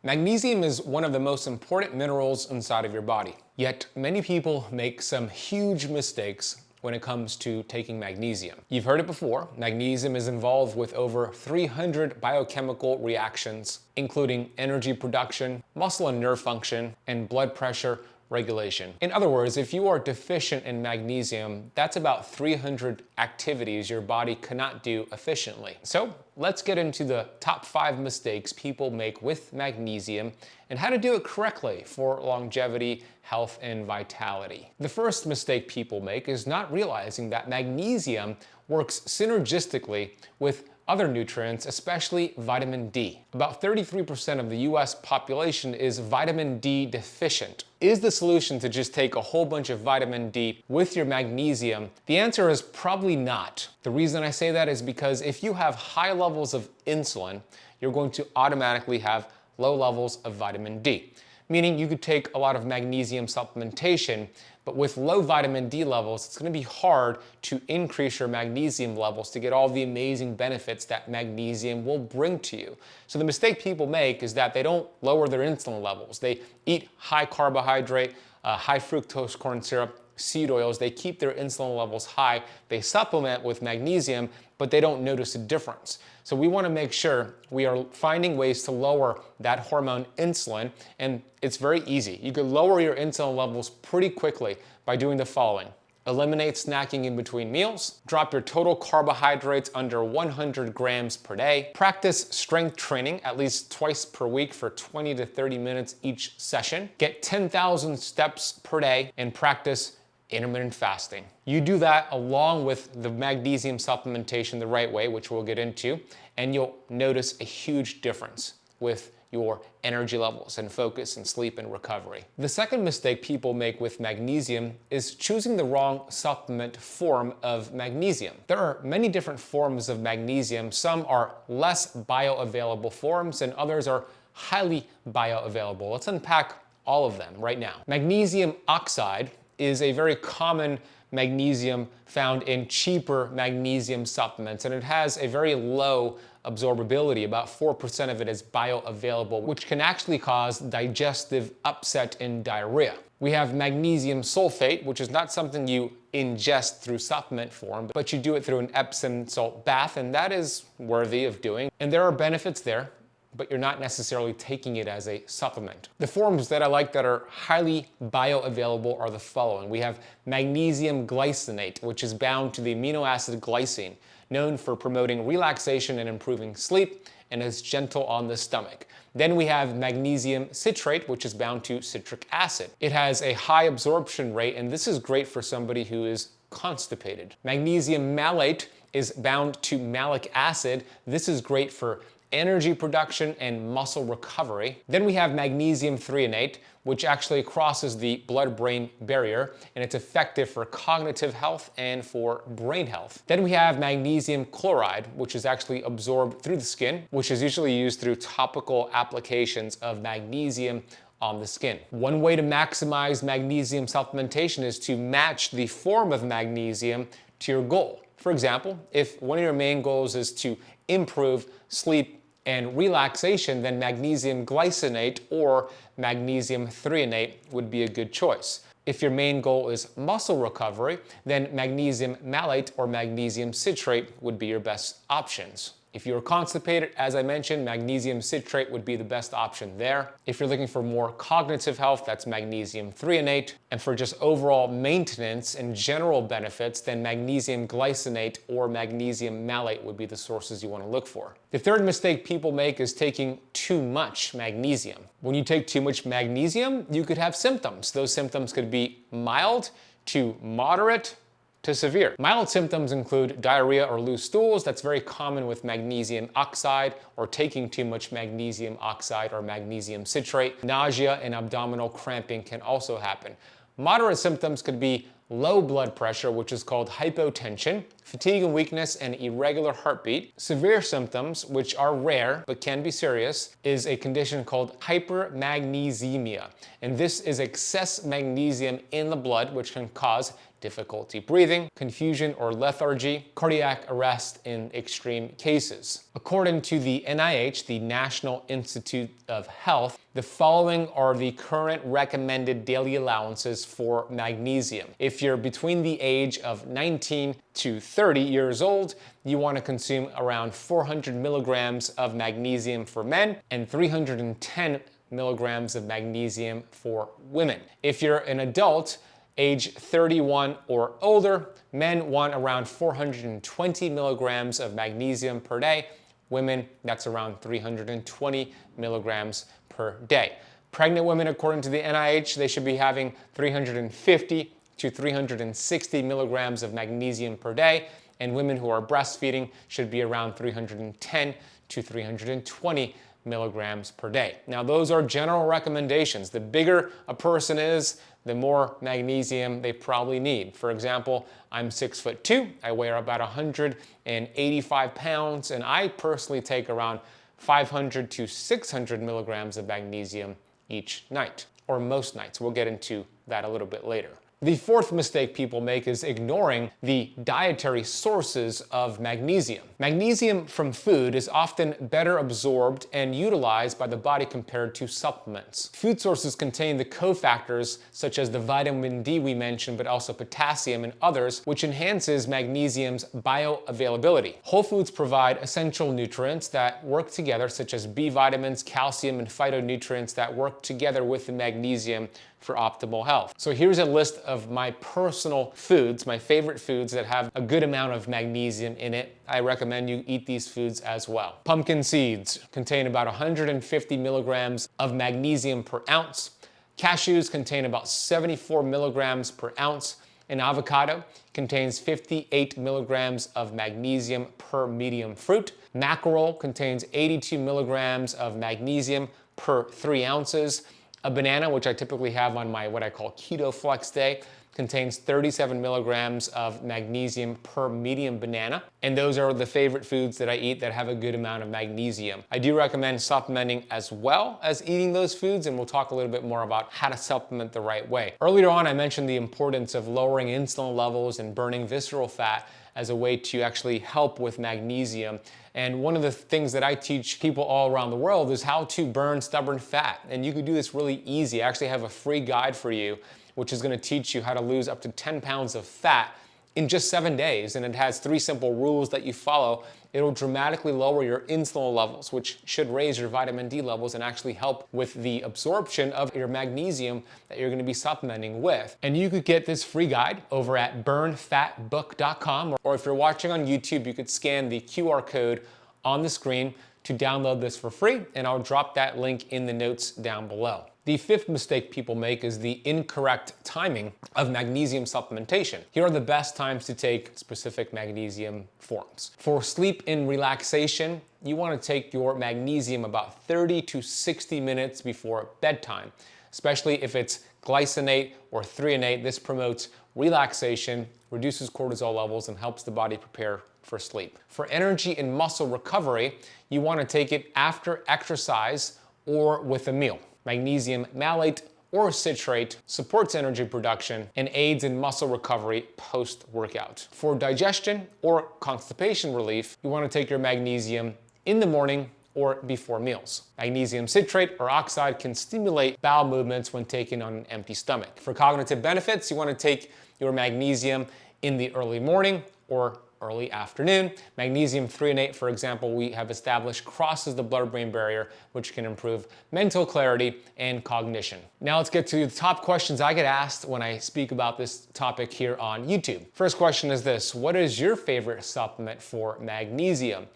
Magnesium is one of the most important minerals inside of your body. Yet many people make some huge mistakes when it comes to taking magnesium. You've heard it before, magnesium is involved with over 300 biochemical reactions, including energy production, muscle and nerve function, and blood pressure regulation. In other words, if you are deficient in magnesium, that's about 300 activities your body cannot do efficiently. So let's get into the top 5 mistakes people make with magnesium and how to do it correctly for longevity, health, and vitality. The first mistake people make is not realizing that magnesium works synergistically with other nutrients, especially vitamin D. About 33% of the US population is vitamin D deficient. Is the solution to just take a whole bunch of vitamin D with your magnesium? The answer is probably not. The reason I say that is because if you have high levels of insulin, you're going to automatically have low levels of vitamin D. Meaning you could take a lot of magnesium supplementation, but with low vitamin D levels, it's going to be hard to increase your magnesium levels to get all the amazing benefits that magnesium will bring to you. So the mistake people make is that they don't lower their insulin levels. They eat high carbohydrate, high fructose corn syrup, seed oils. They keep their insulin levels high. They supplement with magnesium, but they don't notice a difference. So we want to make sure we are finding ways to lower that hormone insulin, and it's very easy. You can lower your insulin levels pretty quickly by doing the following. Eliminate snacking in between meals, drop your total carbohydrates under 100 grams per day, practice strength training at least twice per week for 20 to 30 minutes each session, get 10,000 steps per day, and practice intermittent fasting. You do that along with the magnesium supplementation the right way, which we'll get into, and you'll notice a huge difference with your energy levels and focus and sleep and recovery. The second mistake people make with magnesium is choosing the wrong supplement form of magnesium. There are many different forms of magnesium. Some are less bioavailable forms and others are highly bioavailable. Let's unpack all of them right now. Magnesium oxide is a very common magnesium found in cheaper magnesium supplements, and it has a very low absorbability. About 4% of it is bioavailable, which can actually cause digestive upset and diarrhea. We have magnesium sulfate, which is not something you ingest through supplement form, but you do it through an Epsom salt bath, and that is worthy of doing. And there are benefits there, but you're not necessarily taking it as a supplement. The forms that I like that are highly bioavailable are the following. We have magnesium glycinate, which is bound to the amino acid glycine, known for promoting relaxation and improving sleep, and is gentle on the stomach. Then we have magnesium citrate, which is bound to citric acid. It has a high absorption rate, and this is great for somebody who is constipated. Magnesium malate is bound to malic acid. This is great for energy production and muscle recovery. Then we have magnesium threonate, which actually crosses the blood-brain barrier, and it's effective for cognitive health and for brain health. Then we have magnesium chloride, which is actually absorbed through the skin, which is usually used through topical applications of magnesium on the skin. One way to maximize magnesium supplementation is to match the form of magnesium to your goal. For example, if one of your main goals is to improve sleep and relaxation, then magnesium glycinate or magnesium threonate would be a good choice. If your main goal is muscle recovery, then magnesium malate or magnesium citrate would be your best options. If you're constipated, as I mentioned, magnesium citrate would be the best option there. If you're looking for more cognitive health, that's magnesium threonate. And for just overall maintenance and general benefits, then magnesium glycinate or magnesium malate would be the sources you want to look for. The third mistake people make is taking too much magnesium. When you take too much magnesium, you could have symptoms. Those symptoms could be mild to moderate to severe. Mild symptoms include diarrhea or loose stools. That's very common with magnesium oxide or taking too much magnesium oxide or magnesium citrate. Nausea and abdominal cramping can also happen. Moderate symptoms could be low blood pressure, which is called hypotension, fatigue and weakness, and irregular heartbeat. Severe symptoms, which are rare but can be serious, is a condition called hypermagnesemia. And this is excess magnesium in the blood, which can cause difficulty breathing, confusion or lethargy, cardiac arrest in extreme cases. According to the NIH, the National Institute of Health, the following are the current recommended daily allowances for magnesium. If you're between the age of 19 to 30 years old, you want to consume around 400 milligrams of magnesium for men and 310 milligrams of magnesium for women. If you're an adult, age 31 or older, men want around 420 milligrams of magnesium per day. Women, that's around 320 milligrams per day. Pregnant women, according to the NIH, they should be having 350 to 360 milligrams of magnesium per day, and women who are breastfeeding should be around 310 to 320 milligrams per day. Now, those are general recommendations. The bigger a person is, the more magnesium they probably need. For example, I'm 6'2", I weigh about 185 pounds, and I personally take around 500 to 600 milligrams of magnesium each night, or most nights. We'll get into that a little bit later. The fourth mistake people make is ignoring the dietary sources of magnesium. Magnesium from food is often better absorbed and utilized by the body compared to supplements. Food sources contain the cofactors such as the vitamin D we mentioned, but also potassium and others, which enhances magnesium's bioavailability. Whole foods provide essential nutrients that work together, such as B vitamins, calcium, and phytonutrients that work together with the magnesium for optimal health. So here's a list of my personal foods, my favorite foods that have a good amount of magnesium in it. I recommend you eat these foods as well. Pumpkin seeds contain about 150 milligrams of magnesium per ounce. Cashews contain about 74 milligrams per ounce. An avocado contains 58 milligrams of magnesium per medium fruit. Mackerel contains 82 milligrams of magnesium per 3 ounces. A banana, which I typically have on my what I call keto flex day, contains 37 milligrams of magnesium per medium banana. And those are the favorite foods that I eat that have a good amount of magnesium. I do recommend supplementing as well as eating those foods, and we'll talk a little bit more about how to supplement the right way. Earlier on, I mentioned the importance of lowering insulin levels and burning visceral fat as a way to actually help with magnesium. And one of the things that I teach people all around the world is how to burn stubborn fat. And you can do this really easy. I actually have a free guide for you, which is gonna teach you how to lose up to 10 pounds of fat in just 7 days. And it has 3 simple rules that you follow. It'll dramatically lower your insulin levels, which should raise your vitamin D levels and actually help with the absorption of your magnesium that you're gonna be supplementing with. And you could get this free guide over at burnfatbook.com, or if you're watching on YouTube, you could scan the QR code on the screen to download this for free, and I'll drop that link in the notes down below. The fifth mistake people make is the incorrect timing of magnesium supplementation. Here are the best times to take specific magnesium forms. For sleep and relaxation, you want to take your magnesium about 30 to 60 minutes before bedtime, especially if it's glycinate or threonate. This promotes relaxation, reduces cortisol levels, and helps the body prepare for sleep. For energy and muscle recovery, you want to take it after exercise or with a meal. Magnesium malate or citrate supports energy production and aids in muscle recovery post-workout. For digestion or constipation relief, you want to take your magnesium in the morning or before meals. Magnesium citrate or oxide can stimulate bowel movements when taken on an empty stomach. For cognitive benefits, you want to take your magnesium in the early morning or early afternoon. Magnesium threonate, for example, we have established crosses the blood-brain barrier, which can improve mental clarity and cognition. Now let's get to the top questions I get asked when I speak about this topic here on YouTube. First question is this: what is your favorite supplement for magnesium?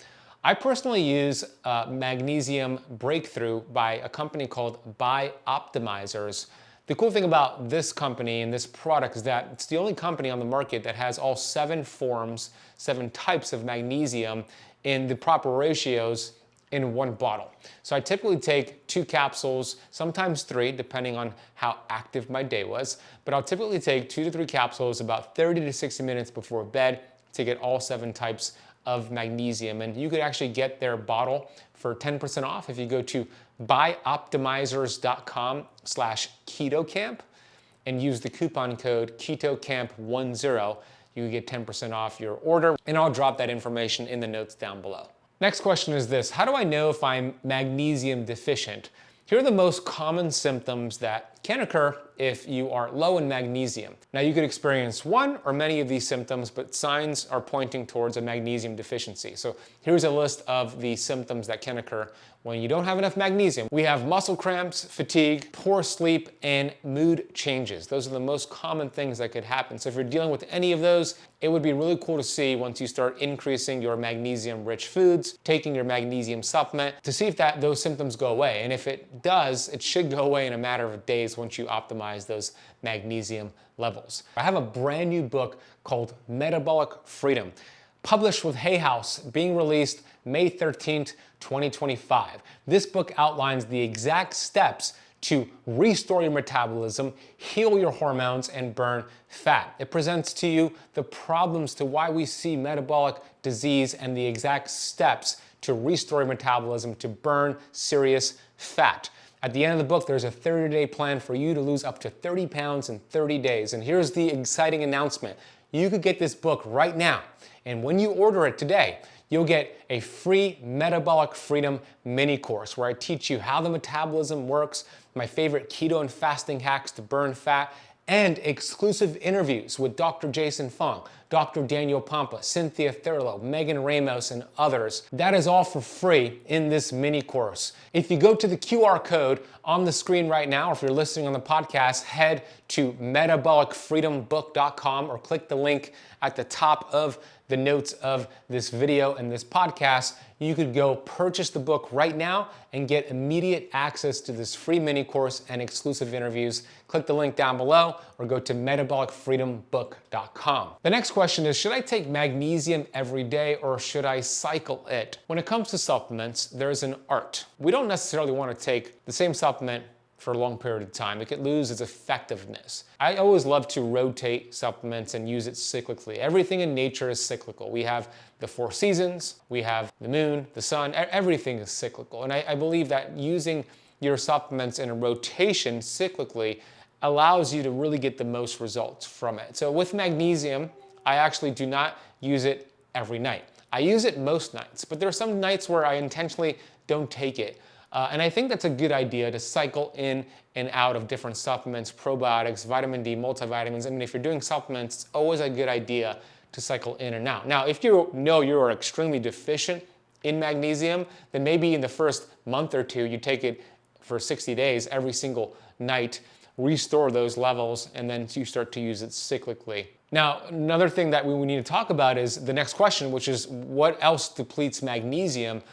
I personally use Magnesium Breakthrough by a company called Bioptimizers. The cool thing about this company and this product is that it's the only company on the market that has all 7 forms, 7 types of magnesium in the proper ratios in one bottle. So I typically take 2 capsules, sometimes 3, depending on how active my day was, but I'll typically take 2 to 3 capsules about 30 to 60 minutes before bed to get all 7 types of magnesium. And you could actually get their bottle for 10% off if you go to bioptimizers.com/ketocamp. and use the coupon code 𝙎𝙬𝘽𝙎𝘾10. You can get 10% off your order, and I'll drop that information in the notes down below. Next question is this: how do I know if I'm magnesium deficient? Here are the most common symptoms that can occur if you are low in magnesium. Now, you could experience one or many of these symptoms, but signs are pointing towards a magnesium deficiency. So here's a list of the symptoms that can occur when you don't have enough magnesium. We have muscle cramps, fatigue, poor sleep, and mood changes. Those are the most common things that could happen. So if you're dealing with any of those, it would be really cool to see once you start increasing your magnesium-rich foods, taking your magnesium supplement, to see if those symptoms go away. And if it does, it should go away in a matter of days once you optimize those magnesium levels. I have a brand new book called Metabolic Freedom, published with Hay House, being released May 13th, 2025. This book outlines the exact steps to restore your metabolism, heal your hormones, and burn fat. It presents to you the problems to why we see metabolic disease and the exact steps to restore your metabolism to burn serious fat. At the end of the book, there's a 30-day plan for you to lose up to 30 pounds in 30 days. And here's the exciting announcement. You could get this book right now. And when you order it today, you'll get a free Metabolic Freedom mini course where I teach you how the metabolism works, my favorite keto and fasting hacks to burn fat, and exclusive interviews with Dr. Jason Fung, Dr. Daniel Pompa, Cynthia Thurlow, Megan Ramos, and others. That is all for free in this mini course. If you go to the QR code on the screen right now, or if you're listening on the podcast, head to metabolicfreedombook.com or click the link at the top of the notes of this video and this podcast. You could go purchase the book right now and get immediate access to this free mini course and exclusive interviews. Click the link down below or go to metabolicfreedombook.com. The next question is, should I take magnesium every day or should I cycle it? When it comes to supplements, there's an art. We don't necessarily want to take the same supplement for a long period of time. It could lose its effectiveness. I always love to rotate supplements and use it cyclically. Everything in nature is cyclical. We have the 4 seasons, we have the moon, the sun, everything is cyclical. And I believe that using your supplements in a rotation cyclically allows you to really get the most results from it. So with magnesium, I actually do not use it every night. I use it most nights, but there are some nights where I intentionally don't take it. And I think that's a good idea to cycle in and out of different supplements, probiotics, vitamin D, multivitamins. I mean, if you're doing supplements, it's always a good idea to cycle in and out. Now, if you know you are extremely deficient in magnesium, then maybe in the first month or two, you take it for 60 days every single night, restore those levels, and then you start to use it cyclically. Now, another thing that we need to talk about is the next question, which is what else depletes magnesium?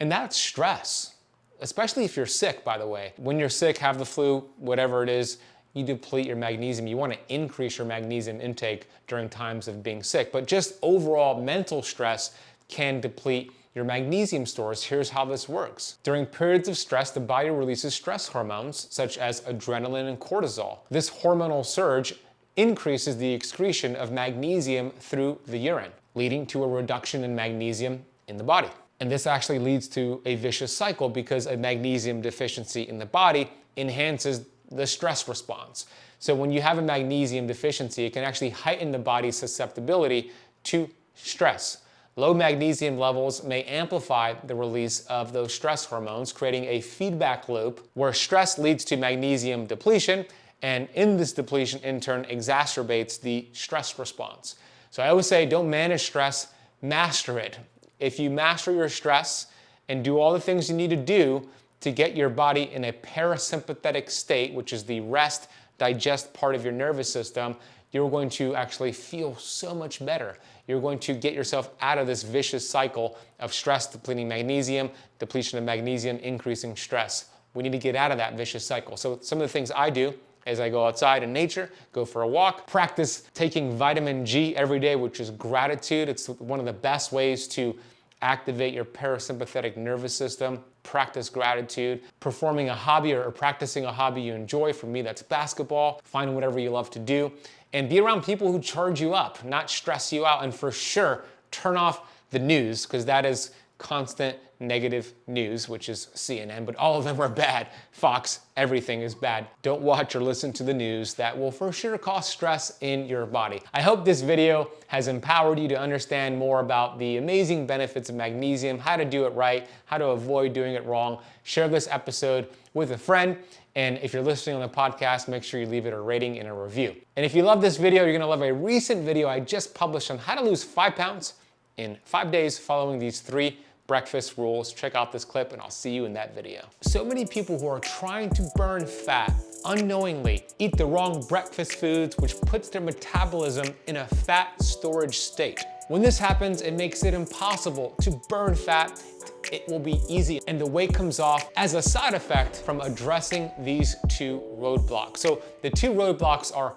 And that's stress. Especially if you're sick, by the way. When you're sick, have the flu, whatever it is, you deplete your magnesium. You want to increase your magnesium intake during times of being sick. But just overall mental stress can deplete your magnesium stores. Here's how this works. During periods of stress, the body releases stress hormones such as adrenaline and cortisol. This hormonal surge increases the excretion of magnesium through the urine, leading to a reduction in magnesium in the body. And this actually leads to a vicious cycle because a magnesium deficiency in the body enhances the stress response. So when you have a magnesium deficiency, it can actually heighten the body's susceptibility to stress. Low magnesium levels may amplify the release of those stress hormones, creating a feedback loop where stress leads to magnesium depletion, and in this depletion in turn exacerbates the stress response. So I always say, don't manage stress, master it. If you master your stress and do all the things you need to do to get your body in a parasympathetic state, which is the rest, digest part of your nervous system, you're going to actually feel so much better. You're going to get yourself out of this vicious cycle of stress depleting magnesium, depletion of magnesium, increasing stress. We need to get out of that vicious cycle. So some of the things I do is I go outside in nature, go for a walk, practice taking vitamin G every day, which is gratitude. It's one of the best ways to activate your parasympathetic nervous system. Practice gratitude, performing a hobby or practicing a hobby you enjoy. For me, that's basketball. Find whatever you love to do. And be around people who charge you up, not stress you out. And for sure, turn off the news, because that is constant negative news, which is CNN, but all of them are bad. Fox, everything is bad. Don't watch or listen to the news. That will for sure cause stress in your body. I hope this video has empowered you to understand more about the amazing benefits of magnesium, how to do it right, how to avoid doing it wrong. Share this episode with a friend. And if you're listening on the podcast, make sure you leave it a rating and a review. And if you love this video, you're gonna love a recent video I just published on how to lose 5 pounds in 5 days following these 3 breakfast rules. Check out this clip and I'll see you in that video. So many people who are trying to burn fat unknowingly eat the wrong breakfast foods, which puts their metabolism in a fat storage state. When this happens, it makes it impossible to burn fat. It will be easy and the weight comes off as a side effect from addressing these 2 roadblocks. So the 2 roadblocks are